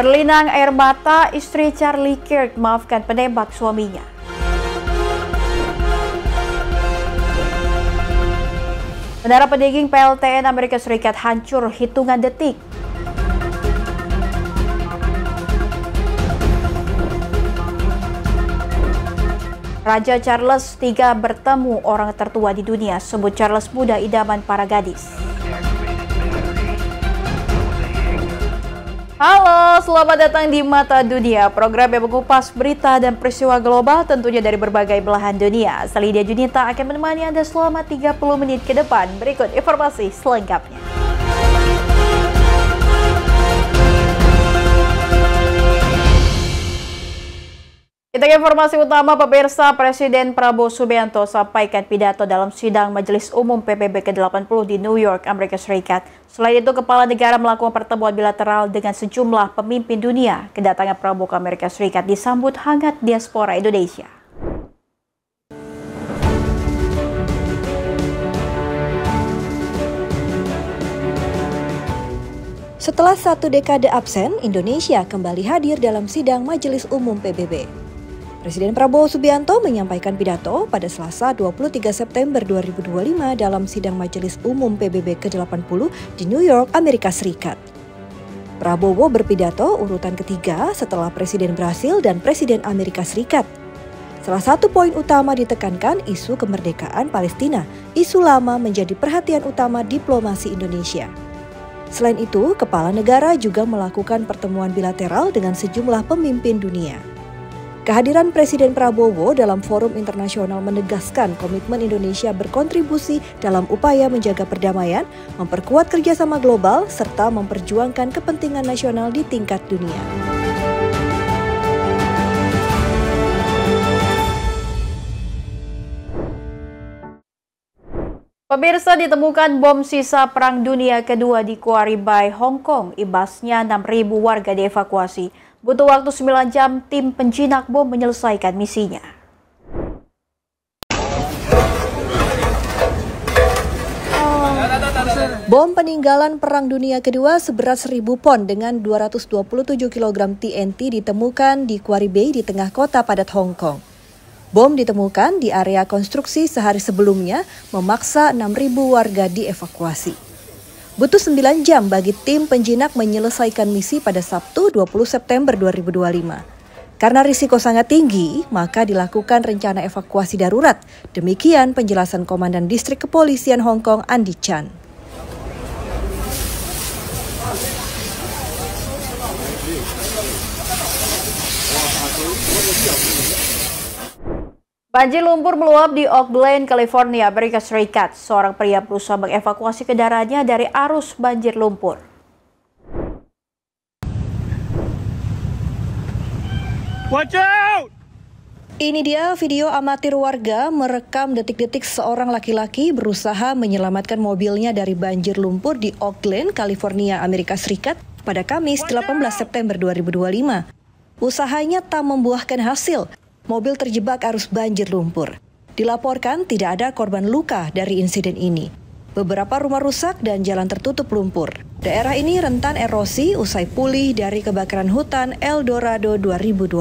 Berlinang air mata, istri Charlie Kirk maafkan penembak suaminya. Menara pendingin PLTN Amerika Serikat hancur hitungan detik. Raja Charles III bertemu orang tertua di dunia, sebut Charles muda idaman para gadis. Halo, selamat datang di Mata Dunia, program yang mengupas berita dan peristiwa global tentunya dari berbagai belahan dunia. Saya Lydia Junita akan menemani Anda selama 30 menit ke depan. Berikut informasi selengkapnya. Kita ke informasi utama, pemirsa. Presiden Prabowo Subianto sampaikan pidato dalam sidang Majelis Umum PBB ke-80 di New York, Amerika Serikat. Selain itu, kepala negara melakukan pertemuan bilateral dengan sejumlah pemimpin dunia. Kedatangan Prabowo ke Amerika Serikat disambut hangat diaspora Indonesia. Setelah 1 dekade absen, Indonesia kembali hadir dalam sidang Majelis Umum PBB. Presiden Prabowo Subianto menyampaikan pidato pada Selasa 23 September 2025 dalam sidang Majelis Umum PBB ke-80 di New York, Amerika Serikat. Prabowo berpidato urutan ketiga setelah Presiden Brasil dan Presiden Amerika Serikat. Salah satu poin utama ditekankan isu kemerdekaan Palestina, isu lama menjadi perhatian utama diplomasi Indonesia. Selain itu, kepala negara juga melakukan pertemuan bilateral dengan sejumlah pemimpin dunia. Kehadiran Presiden Prabowo dalam forum internasional menegaskan komitmen Indonesia berkontribusi dalam upaya menjaga perdamaian, memperkuat kerjasama global, serta memperjuangkan kepentingan nasional di tingkat dunia. Pemirsa, ditemukan bom sisa Perang Dunia Kedua di Quarry Bay, Hong Kong. Imbasnya 6.000 warga dievakuasi. Butuh waktu 9 jam tim penjinak bom menyelesaikan misinya. Bom peninggalan Perang Dunia Kedua seberat 1.000 pon dengan 227 kg TNT ditemukan di Quarry Bay di tengah kota padat Hong Kong. Bom ditemukan di area konstruksi sehari sebelumnya, memaksa 6.000 warga dievakuasi. Butuh 9 jam bagi tim penjinak menyelesaikan misi pada Sabtu 20 September 2025. Karena risiko sangat tinggi, maka dilakukan rencana evakuasi darurat. Demikian penjelasan Komandan Distrik Kepolisian Hong Kong, Andy Chan. Banjir lumpur meluap di Oak Glen, California, Amerika Serikat. Seorang pria berusaha mengevakuasi kendaraannya dari arus banjir lumpur. Watch out! Ini dia video amatir warga merekam detik-detik seorang laki-laki berusaha menyelamatkan mobilnya dari banjir lumpur di Oak Glen, California, Amerika Serikat pada Kamis 18 September 2025. Usahanya tak membuahkan hasil. Mobil terjebak arus banjir lumpur. Dilaporkan tidak ada korban luka dari insiden ini. Beberapa rumah rusak dan jalan tertutup lumpur. Daerah ini rentan erosi usai pulih dari kebakaran hutan El Dorado 2020.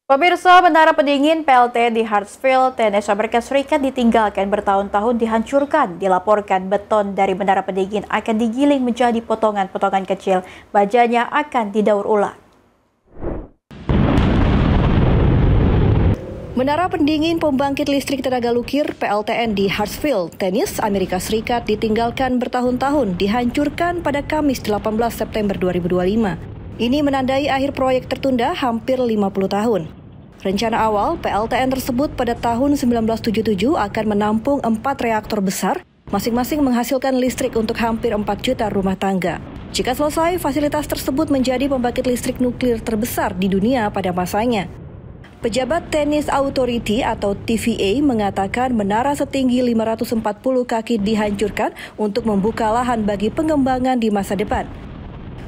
Pemirsa, menara pendingin PLT di Hartsfield, Tennessee, Amerika Serikat ditinggalkan bertahun-tahun dihancurkan. Dilaporkan beton dari menara pendingin akan digiling menjadi potongan-potongan kecil. Bajanya akan didaur ulang. Menara pendingin pembangkit listrik tenaga nuklir PLTN di Hartsfield, Tennessee, Amerika Serikat ditinggalkan bertahun-tahun dihancurkan pada Kamis 18 September 2025. Ini menandai akhir proyek tertunda hampir 50 tahun. Rencana awal PLTN tersebut pada tahun 1977 akan menampung 4 reaktor besar, masing-masing menghasilkan listrik untuk hampir 4 juta rumah tangga. Jika selesai, fasilitas tersebut menjadi pembangkit listrik nuklir terbesar di dunia pada masanya. Pejabat Tennessee Authority atau TVA mengatakan menara setinggi 540 kaki dihancurkan untuk membuka lahan bagi pengembangan di masa depan.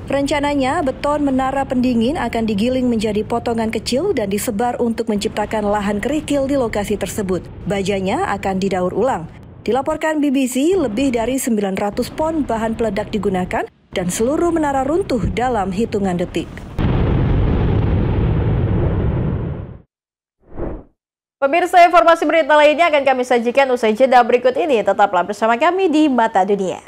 Rencananya, beton menara pendingin akan digiling menjadi potongan kecil dan disebar untuk menciptakan lahan kerikil di lokasi tersebut. Bajanya akan didaur ulang. Dilaporkan BBC, lebih dari 900 pon bahan peledak digunakan dan seluruh menara runtuh dalam hitungan detik. Pemirsa, informasi berita lainnya akan kami sajikan usai jeda berikut ini. Tetaplah bersama kami di Mata Dunia.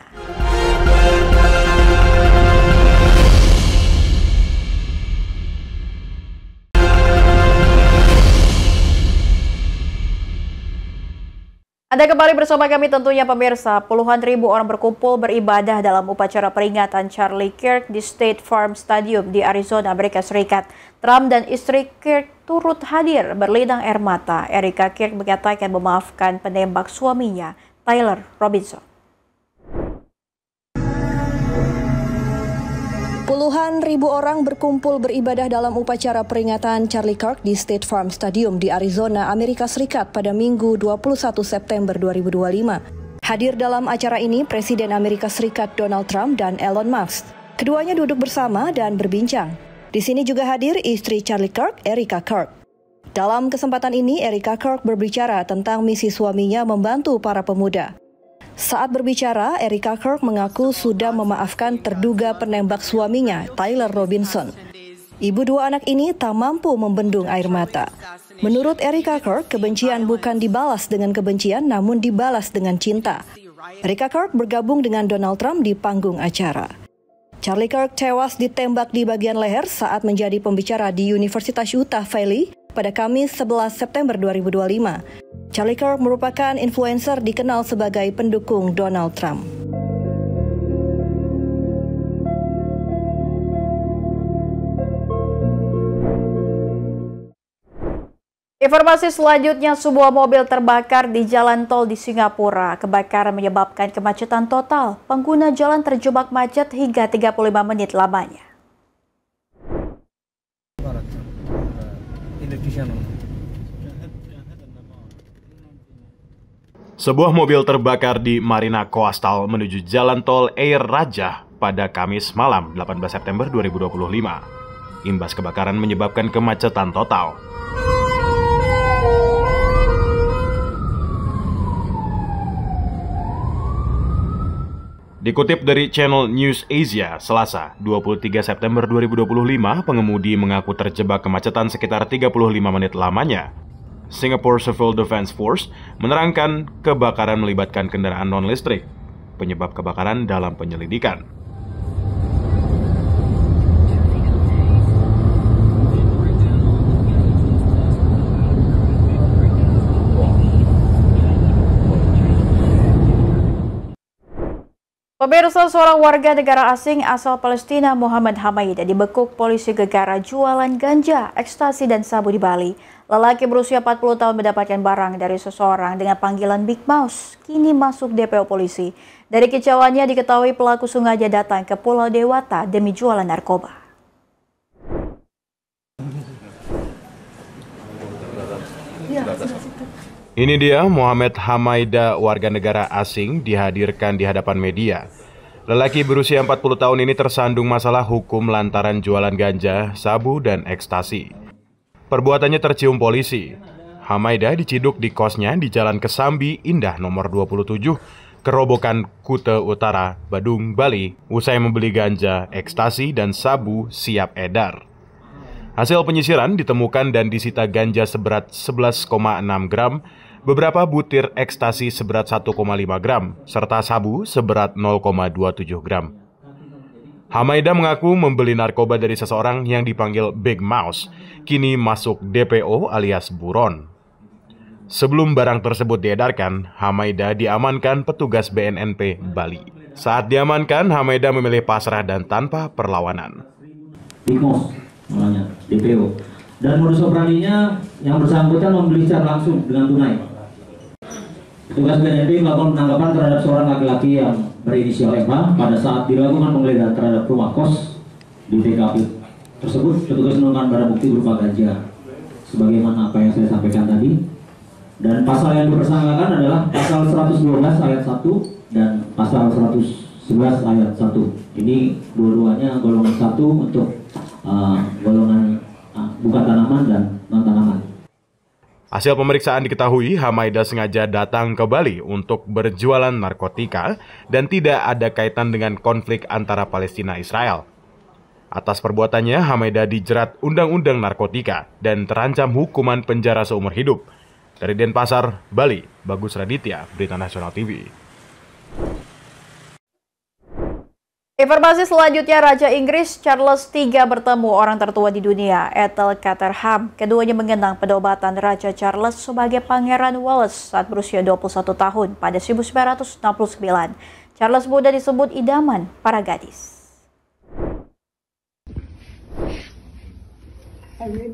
Anda kembali bersama kami tentunya pemirsa. Puluhan ribu orang berkumpul beribadah dalam upacara peringatan Charlie Kirk di State Farm Stadium di Arizona, Amerika Serikat. Trump dan istri Kirk turut hadir berlinang air mata. Erika Kirk mengatakan memaafkan penembak suaminya, Tyler Robinson. Puluhan ribu orang berkumpul beribadah dalam upacara peringatan Charlie Kirk di State Farm Stadium di Arizona, Amerika Serikat pada Minggu 21 September 2025. Hadir dalam acara ini Presiden Amerika Serikat Donald Trump dan Elon Musk. Keduanya duduk bersama dan berbincang. Di sini juga hadir istri Charlie Kirk, Erika Kirk. Dalam kesempatan ini, Erika Kirk berbicara tentang misi suaminya membantu para pemuda. Saat berbicara, Erika Kirk mengaku sudah memaafkan terduga penembak suaminya, Tyler Robinson. Ibu dua anak ini tak mampu membendung air mata. Menurut Erika Kirk, kebencian bukan dibalas dengan kebencian, namun dibalas dengan cinta. Erika Kirk bergabung dengan Donald Trump di panggung acara. Charlie Kirk tewas ditembak di bagian leher saat menjadi pembicara di Universitas Utah Valley pada Kamis 11 September 2025. Charlie Kirk merupakan influencer dikenal sebagai pendukung Donald Trump. Informasi selanjutnya, sebuah mobil terbakar di jalan tol di Singapura. Kebakaran menyebabkan kemacetan total. Pengguna jalan terjebak macet hingga 35 menit lamanya. Sebuah mobil terbakar di Marina Coastal menuju jalan tol Air Rajah pada Kamis malam 18 September 2025. Imbas kebakaran menyebabkan kemacetan total. Dikutip dari channel News Asia, Selasa, 23 September 2025, pengemudi mengaku terjebak kemacetan sekitar 35 menit lamanya. Singapore Civil Defense Force menerangkan kebakaran melibatkan kendaraan non-listrik. Penyebab kebakaran dalam penyelidikan. Pemirsa, seorang warga negara asing asal Palestina, Muhammad Hamaida, dibekuk polisi gegara jualan ganja, ekstasi, dan sabu di Bali. Lelaki berusia 40 tahun mendapatkan barang dari seseorang dengan panggilan Big Mouse, kini masuk DPO polisi. Dari kicauannya diketahui pelaku sengaja datang ke Pulau Dewata demi jualan narkoba. Ini dia Muhammad Hamaida, warga negara asing, dihadirkan di hadapan media. Lelaki berusia 40 tahun ini tersandung masalah hukum lantaran jualan ganja, sabu, dan ekstasi. Perbuatannya tercium polisi. Hamaida diciduk di kosnya di Jalan Kesambi Indah nomor 27, Kerobokan, Kuta Utara, Badung, Bali, usai membeli ganja, ekstasi, dan sabu siap edar. Hasil penyisiran ditemukan dan disita ganja seberat 11,6 gram, beberapa butir ekstasi seberat 1,5 gram, serta sabu seberat 0,27 gram. Hamaida mengaku membeli narkoba dari seseorang yang dipanggil Big Mouse, kini masuk DPO alias buron. Sebelum barang tersebut diedarkan, Hamaida diamankan petugas BNNP Bali. Saat diamankan, Hamaida memilih pasrah dan tanpa perlawanan. Big Mouse, namanya DPO. Dan modus operandinya yang bersangkutan membeli secara langsung dengan tunai. Petugas BNNP melakukan penangkapan terhadap seorang laki-laki yang berinisial MH pada saat dilakukan penggeledahan terhadap rumah kos di TKP tersebut. Petugas menemukan barang bukti berupa ganja, sebagaimana apa yang saya sampaikan tadi. Dan pasal yang dipersangkakan adalah pasal 112 ayat 1 dan pasal 111 11 ayat 1. Ini dua-duanya golongan 1 untuk golongan bukan tanaman dan non-tanaman. Hasil pemeriksaan diketahui Hamaida sengaja datang ke Bali untuk berjualan narkotika dan tidak ada kaitan dengan konflik antara Palestina dan Israel. Atas perbuatannya, Hamaida dijerat Undang-Undang Narkotika dan terancam hukuman penjara seumur hidup. Dari Denpasar, Bali, Bagus Raditya, Berita Nasional TV. Informasi selanjutnya, Raja Inggris Charles III bertemu orang tertua di dunia, Ethel Caterham. Keduanya mengenang penobatan Raja Charles sebagai Pangeran Wales saat berusia 21 tahun pada 1969. Charles muda disebut idaman para gadis.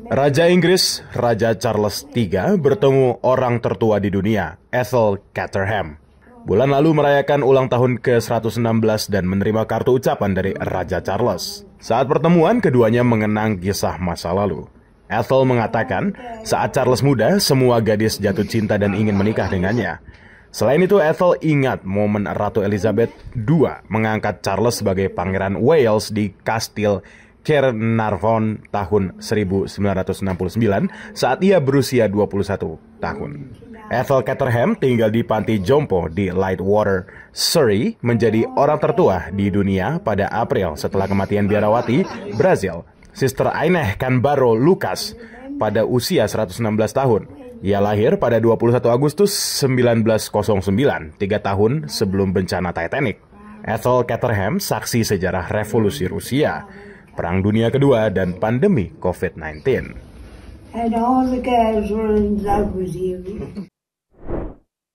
Raja Inggris, Raja Charles III bertemu orang tertua di dunia, Ethel Caterham. Bulan lalu merayakan ulang tahun ke-116 dan menerima kartu ucapan dari Raja Charles. Saat pertemuan, keduanya mengenang kisah masa lalu. Ethel mengatakan, saat Charles muda, semua gadis jatuh cinta dan ingin menikah dengannya. Selain itu, Ethel ingat momen Ratu Elizabeth II mengangkat Charles sebagai Pangeran Wales di Kastil Caernarfon tahun 1969 saat ia berusia 21 tahun. Ethel Caterham tinggal di panti jompo di Lightwater, Surrey, menjadi orang tertua di dunia pada April setelah kematian biarawati Brazil, Sister Aineh Canbaro Lucas, pada usia 116 tahun. Ia lahir pada 21 Agustus 1909, 3 tahun sebelum bencana Titanic. Ethel Caterham saksi sejarah revolusi Rusia, Perang Dunia Kedua, dan pandemi COVID-19. And all the girls were in love with you.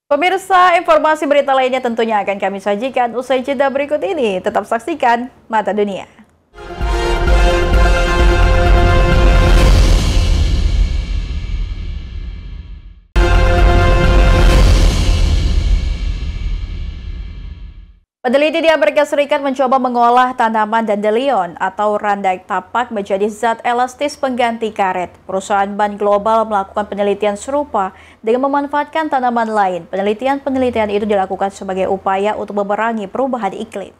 Pemirsa, informasi berita lainnya tentunya akan kami sajikan usai jeda berikut ini. Tetap saksikan Mata Dunia. Peneliti di Amerika Serikat mencoba mengolah tanaman dandelion atau randai tapak menjadi zat elastis pengganti karet. Perusahaan ban global melakukan penelitian serupa dengan memanfaatkan tanaman lain. Penelitian itu dilakukan sebagai upaya untuk memerangi perubahan iklim.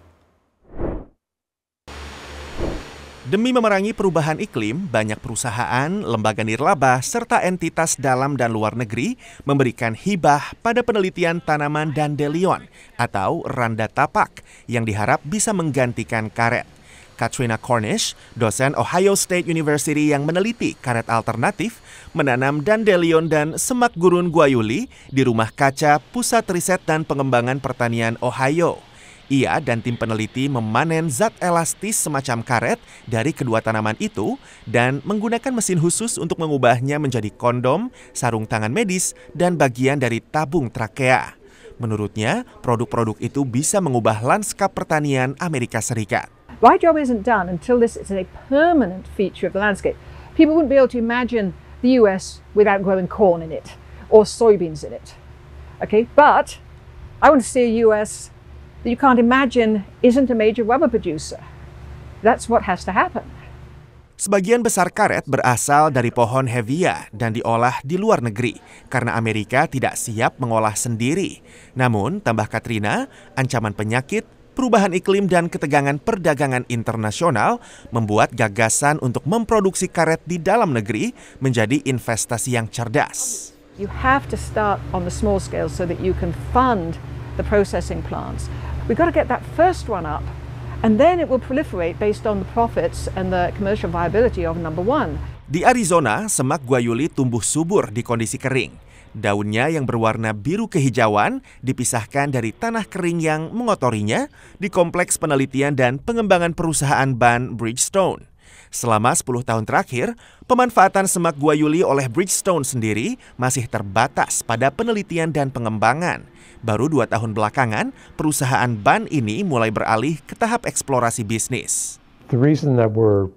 Demi memerangi perubahan iklim, banyak perusahaan, lembaga nirlaba, serta entitas dalam dan luar negeri memberikan hibah pada penelitian tanaman dandelion atau randa tapak yang diharap bisa menggantikan karet. Katrina Cornish, dosen Ohio State University yang meneliti karet alternatif, menanam dandelion dan semak gurun guayuli di Rumah Kaca Pusat Riset dan Pengembangan Pertanian Ohio. Ia dan tim peneliti memanen zat elastis semacam karet dari kedua tanaman itu dan menggunakan mesin khusus untuk mengubahnya menjadi kondom, sarung tangan medis, dan bagian dari tabung trakea. Menurutnya, produk-produk itu bisa mengubah lanskap pertanian Amerika Serikat. My job isn't done until this is a permanent feature of the landscape. People wouldn't be able to imagine the US without growing corn in it or soybeans in it. Okay, but I want to see a US that you can't imagine isn't a major rubber producer. That's what has to happen. Sebagian besar karet berasal dari pohon hevia dan diolah di luar negeri karena Amerika tidak siap mengolah sendiri. Namun, tambah Katrina, ancaman penyakit, perubahan iklim dan ketegangan perdagangan internasional membuat gagasan untuk memproduksi karet di dalam negeri menjadi investasi yang cerdas. You have to start on the small scale so that you can fund the processing plants. We've got to get that first one up, and then it will proliferate based on the profits and the commercial viability of number one. Di Arizona, semak guayuli tumbuh subur di kondisi kering. Daunnya yang berwarna biru kehijauan dipisahkan dari tanah kering yang mengotorinya di kompleks penelitian dan pengembangan perusahaan ban Bridgestone. Selama 10 tahun terakhir, pemanfaatan semak guayuli oleh Bridgestone sendiri masih terbatas pada penelitian dan pengembangan. Baru 2 tahun belakangan, perusahaan ban ini mulai beralih ke tahap eksplorasi bisnis. The reason that we're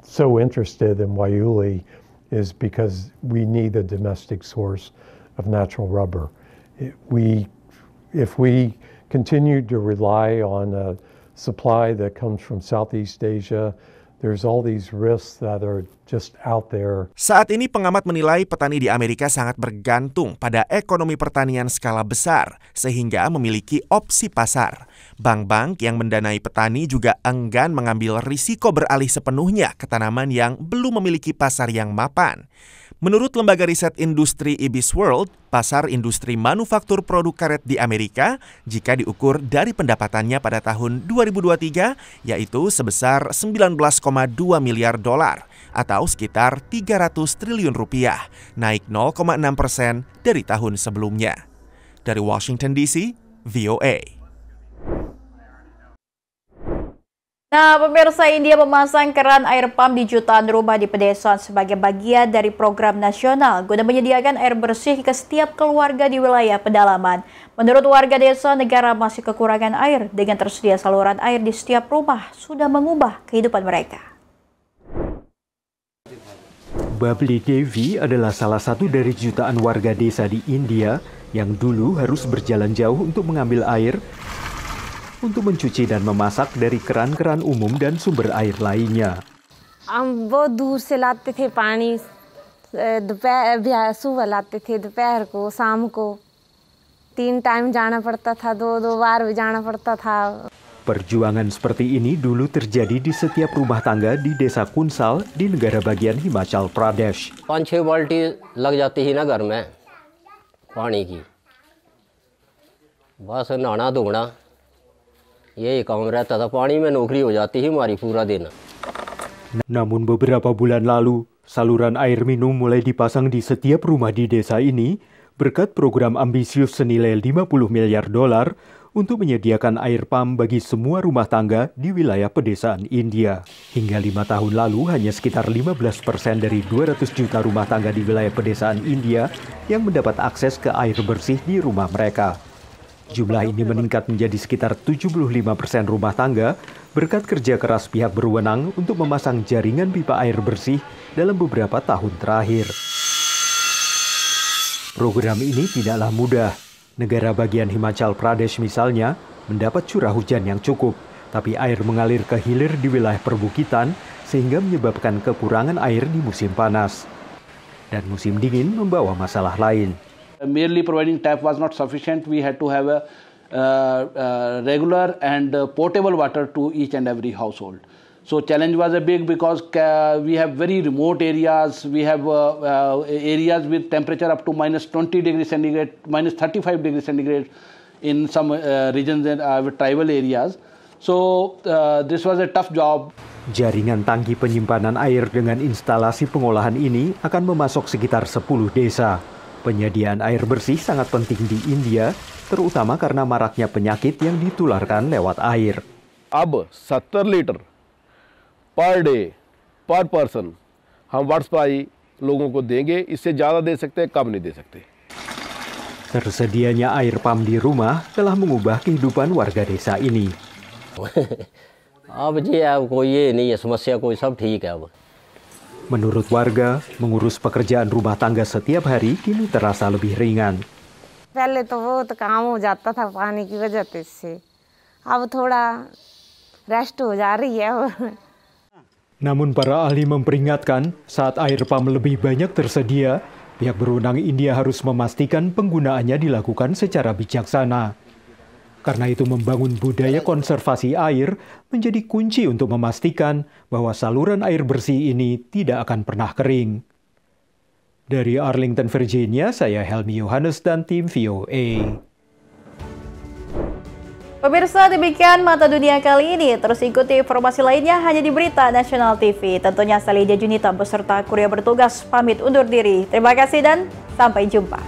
so interested in guayuli is because we need a domestic source of natural rubber. If we continue to rely on a supply that comes from Southeast Asia, there's all these risks that are just out there. Saat ini pengamat menilai petani di Amerika sangat bergantung pada ekonomi pertanian skala besar sehingga memiliki opsi pasar. Bank-bank yang mendanai petani juga enggan mengambil risiko beralih sepenuhnya ke tanaman yang belum memiliki pasar yang mapan. Menurut lembaga riset industri IBISWorld, pasar industri manufaktur produk karet di Amerika jika diukur dari pendapatannya pada tahun 2023 yaitu sebesar 19,2 miliar dolar atau sekitar 300 triliun rupiah, naik 0,6% dari tahun sebelumnya. Dari Washington DC, VOA. Nah, pemirsa, India memasang keran air pump di jutaan rumah di pedesaan sebagai bagian dari program nasional guna menyediakan air bersih ke setiap keluarga di wilayah pedalaman. Menurut warga desa, negara masih kekurangan air. Dengan tersedia saluran air di setiap rumah sudah mengubah kehidupan mereka. Babli Devi adalah salah satu dari jutaan warga desa di India yang dulu harus berjalan jauh untuk mengambil air untuk mencuci dan memasak dari keran-keran umum dan sumber air lainnya. हम बहुत दूर से लाते थे पानी, दोपहर सुबह लाते थे, दोपहर को, शाम को 3 टाइम जाना पड़ता था, 2 बार भी जाना पड़ता था. Perjuangan seperti ini dulu terjadi di setiap rumah tangga di desa Kunsal di negara bagian Himachal Pradesh. 5-6 बाल्टी लग जाती ही ना घर में पानी की, बस नहाना धोना यही काम रहता था. पानी में नौकरी हो जाती ही हमारी पूरा दिन. Namun beberapa bulan lalu, saluran air minum mulai dipasang di setiap rumah di desa ini berkat program ambisius senilai 50 miliar dolar untuk menyediakan air pump bagi semua rumah tangga di wilayah pedesaan India. Hingga 5 tahun lalu, hanya sekitar 15% dari 200 juta rumah tangga di wilayah pedesaan India yang mendapat akses ke air bersih di rumah mereka. Jumlah ini meningkat menjadi sekitar 75% rumah tangga berkat kerja keras pihak berwenang untuk memasang jaringan pipa air bersih dalam beberapa tahun terakhir. Program ini tidaklah mudah. Negara bagian Himachal Pradesh misalnya mendapat curah hujan yang cukup, tapi air mengalir ke hilir di wilayah perbukitan sehingga menyebabkan kekurangan air di musim panas. Dan musim dingin membawa masalah lain. Merely providing tap was not sufficient. We had to have a regular and portable water to each and every household. So challenge was a big because we have very remote areas. We have areas with temperature up to -20 degrees centigrade, -35 degrees centigrade in some regions and tribal areas. So this was a tough job. Jaringan tangki penyimpanan air dengan instalasi pengolahan ini akan memasok sekitar 10 desa. Penyediaan air bersih sangat penting di India, terutama karena maraknya penyakit yang ditularkan lewat air. अब 70 litre per day पर पर्सन हम water supply लोगों को देंगे. इससे ज़्यादा दे सकते हैं, कम नहीं दे सकते. Tersedianya air pump di rumah telah mengubah kehidupan warga desa ini. अब जी कोई ये नहीं है समस्या, कोई सब ठीक है अब. Menurut warga, mengurus pekerjaan rumah tangga setiap hari kini terasa lebih ringan. पहले तो बहुत काम हो जाता था पानी की वजह से, अब थोड़ा रेस्ट हो जा रही है. Namun para ahli memperingatkan, saat air pump lebih banyak tersedia, pihak berwenang India harus memastikan penggunaannya dilakukan secara bijaksana. Karena itu membangun budaya konservasi air menjadi kunci untuk memastikan bahwa saluran air bersih ini tidak akan pernah kering. Dari Arlington, Virginia, saya Helmi Yohanes dan tim VOA. Pemirsa, demikian Mata Dunia kali ini. Terus ikuti informasi lainnya hanya di Berita Nasional TV. Tentunya saya Lydia Junita beserta kuria bertugas pamit undur diri. Terima kasih dan sampai jumpa.